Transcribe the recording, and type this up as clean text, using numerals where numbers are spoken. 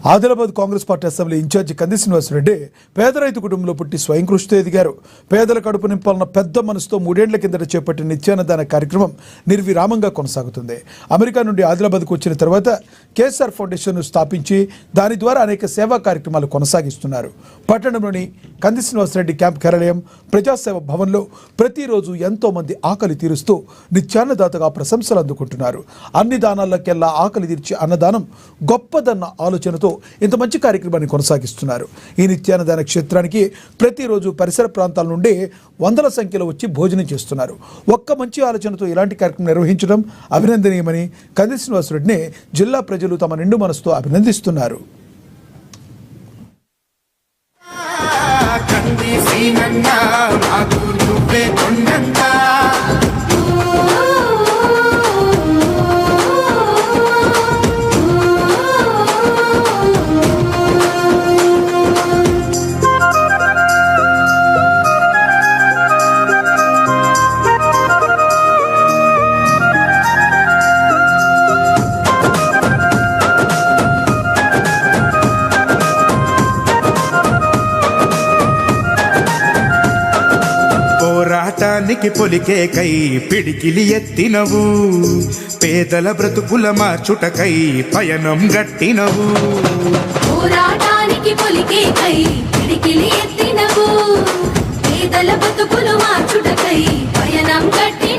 Adilabad Congress party assembly incharge Kandi Srinivasa Reddy పేద రైతు కుటుంబంలో పుట్టి స్వయం కృషితో ఎదిగారు. పేదల కడుపు నింపాలన్న పెద్ద మనసుతో 3 ఏళ్ల కిందట చేపట్టిన నిత్యాన్నదాన కార్యక్రమం నిర్విరామంగా కొనసాగుతుంది. అమెరికా నుండి ఆదిలాబాద్కు వచ్చిన తర్వాత కేఎస్ఆర్ ఫౌండేషన్ను స్థాపించి దాని ద్వారా అనేక సేవా కార్యక్రమాలు కొనసాగిస్తున్నారు. పట్టణంలోని కంది శ్రీనివాసరెడ్డి క్యాంప్ కార్యాలయం ప్రజాసేవ భవన్లో ప్రతిరోజు ఎంతో మంది ఆకలి తీరుస్తూ నిత్యాన్నదాతగా ప్రశంసలు అందుకుంటున్నారు. అన్ని దానాలకెల్లా ఆకలి తీర్చే అన్నదానం గొప్పదన్న ఆలోచనతో ఇంత మంచి కార్యక్రమాన్ని కొనసాగిస్తున్నారు. ఈ నిత్యాన్నదాన క్షేత్రానికి ప్రతిరోజు పరిసర ప్రాంతాల నుండి వందల సంఖ్యలో వచ్చి భోజనం చేస్తున్నారు. ఒక్క మంచి ఆలోచనతో ఇలాంటి కార్యక్రమం నిర్వహించడం అభినందనీయమని కంది శ్రీనివాసరెడ్డిని జిల్లా ప్రజలు తమ నిండు మనసుతో అభినందిస్తున్నారు. పోరాటానికి పొలికే కై పిడికిలి ఎత్తినవు, పేదల బ్రతుకుల మార్చుటకై పయనం గట్టినవు. పోరాటానికి పొలికే కై పిడికిలి ఎత్తినవు, పేదల బ్రతుకులు మార్చుటకై పయనం గట్టి